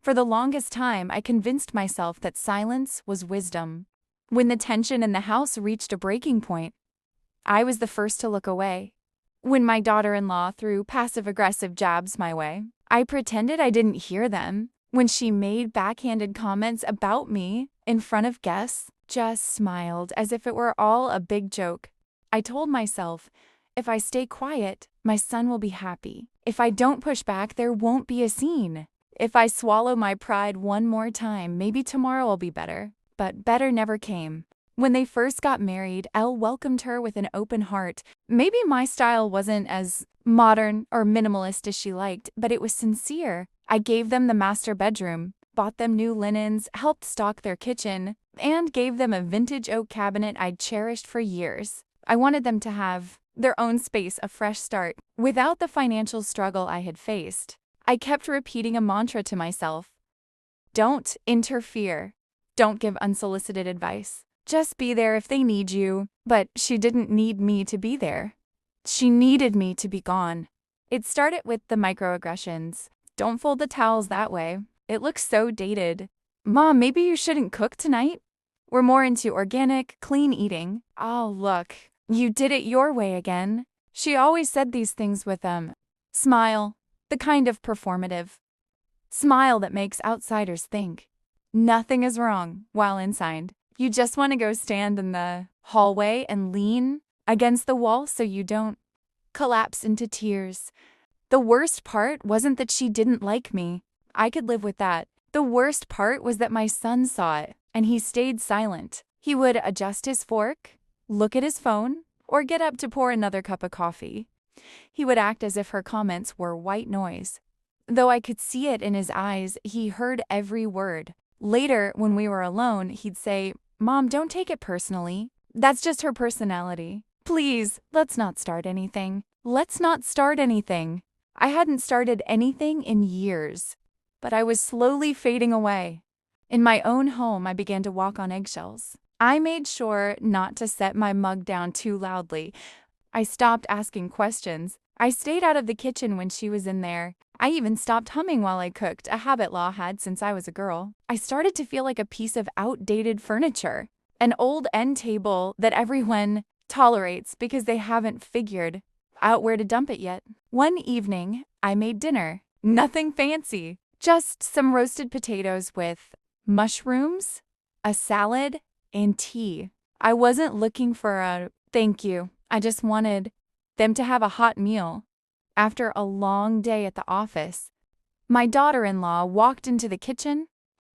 For the longest time, I convinced myself that silence was wisdom. When the tension in the house reached a breaking point, I was the first to look away. When my daughter-in-law threw passive-aggressive jabs my way, I pretended I didn't hear them. When she made backhanded comments about me in front of guests, just smiled as if it were all a big joke. I told myself, if I stay quiet, my son will be happy. If I don't push back, there won't be a scene. If I swallow my pride one more time, maybe tomorrow will be better. But better never came. When they first got married, Elle welcomed her with an open heart. Maybe my style wasn't as modern or minimalist as she liked, but it was sincere. I gave them the master bedroom, bought them new linens, helped stock their kitchen, and gave them a vintage oak cabinet I'd cherished for years. I wanted them to have their own space, a fresh start, without the financial struggle I had faced. I kept repeating a mantra to myself. Don't interfere. Don't give unsolicited advice. Just be there if they need you. But she didn't need me to be there. She needed me to be gone. It started with the microaggressions. Don't fold the towels that way. It looks so dated. Mom, maybe you shouldn't cook tonight? We're more into organic, clean eating. Oh, look, you did it your way again. She always said these things with smile, the kind of performative smile that makes outsiders think nothing is wrong, while inside, you just want to go stand in the hallway and lean against the wall so you don't collapse into tears. The worst part wasn't that she didn't like me. I could live with that. The worst part was that my son saw it, and he stayed silent. He would adjust his fork, look at his phone, or get up to pour another cup of coffee. He would act as if her comments were white noise. Though I could see it in his eyes, he heard every word. Later, when we were alone, he'd say, "Mom, don't take it personally. That's just her personality. Please, let's not start anything. Let's not start anything." I hadn't started anything in years, but I was slowly fading away. In my own home, I began to walk on eggshells. I made sure not to set my mug down too loudly. I stopped asking questions. I stayed out of the kitchen when she was in there. I even stopped humming while I cooked, a habit Law had since I was a girl. I started to feel like a piece of outdated furniture, an old end table that everyone tolerates because they haven't figured out where to dump it yet. One evening, I made dinner. Nothing fancy, just some roasted potatoes with mushrooms, a salad, and tea. I wasn't looking for a thank you. I just wanted them to have a hot meal. After a long day at the office, my daughter-in-law walked into the kitchen,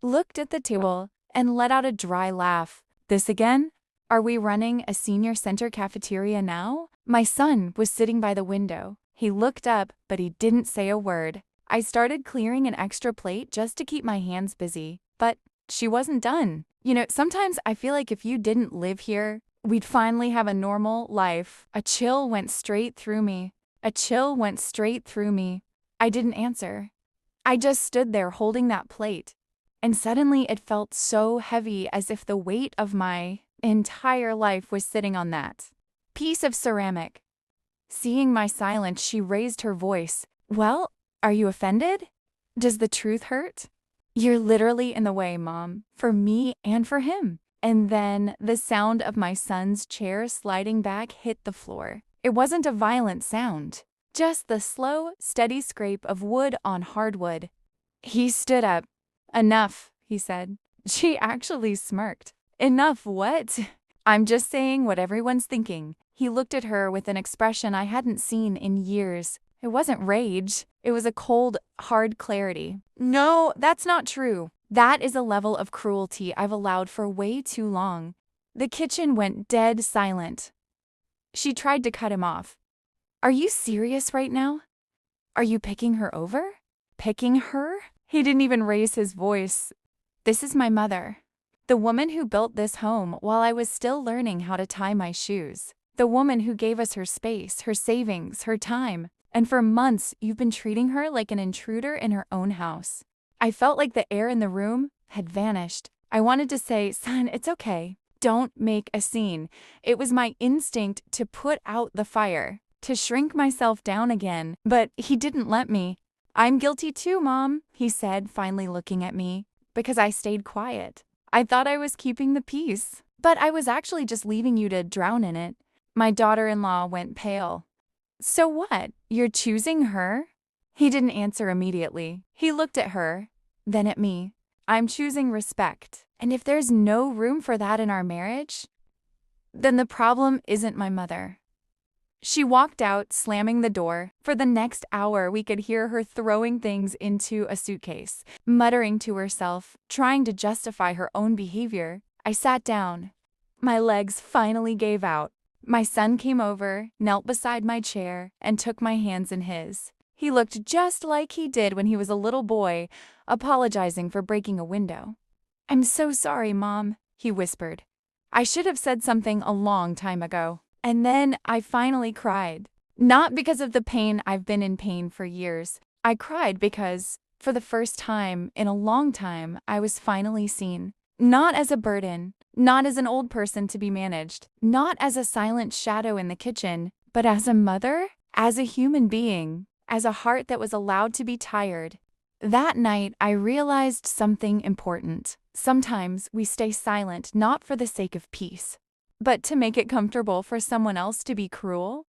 looked at the table, and let out a dry laugh. This again? Are we running a senior center cafeteria now? My son was sitting by the window. He looked up, but he didn't say a word. I started clearing an extra plate just to keep my hands busy, but she wasn't done. You know, sometimes I feel like if you didn't live here, we'd finally have a normal life. A chill went straight through me. A chill went straight through me. I didn't answer. I just stood there holding that plate. And suddenly it felt so heavy, as if the weight of my entire life was sitting on that piece of ceramic. Seeing my silence, she raised her voice. "Well, are you offended? Does the truth hurt? You're literally in the way, Mom, for me and for him." And then the sound of my son's chair sliding back hit the floor. It wasn't a violent sound, just the slow, steady scrape of wood on hardwood. He stood up. "Enough," he said. She actually smirked. "Enough what?" "I'm just saying what everyone's thinking." He looked at her with an expression I hadn't seen in years. It wasn't rage. It was a cold, hard clarity. "No, that's not true. That is a level of cruelty I've allowed for way too long." The kitchen went dead silent. She tried to cut him off. "Are you serious right now? Are you picking her over? Picking her?" He didn't even raise his voice. "This is my mother. The woman who built this home while I was still learning how to tie my shoes. The woman who gave us her space, her savings, her time. And for months, you've been treating her like an intruder in her own house." I felt like the air in the room had vanished. I wanted to say, "Son, it's okay. Don't make a scene." It was my instinct to put out the fire, to shrink myself down again, but he didn't let me. I'm guilty too, Mom, he said, finally looking at me, because I stayed quiet. I thought I was keeping the peace, but I was actually just leaving you to drown in it. My daughter-in-law went pale. So what? You're choosing her? He didn't answer immediately. He looked at her, then at me. I'm choosing respect. And if there's no room for that in our marriage, then the problem isn't my mother. She walked out, slamming the door. For the next hour, we could hear her throwing things into a suitcase, muttering to herself, trying to justify her own behavior. I sat down. My legs finally gave out. My son came over, knelt beside my chair, and took my hands in his. He looked just like he did when he was a little boy, apologizing for breaking a window. I'm so sorry, Mom, he whispered. I should have said something a long time ago. And then I finally cried. Not because of the pain, I've been in pain for years. I cried because, for the first time in a long time, I was finally seen. Not as a burden, not as an old person to be managed, not as a silent shadow in the kitchen, but as a mother, as a human being, as a heart that was allowed to be tired. That night, I realized something important. Sometimes we stay silent not for the sake of peace, but to make it comfortable for someone else to be cruel.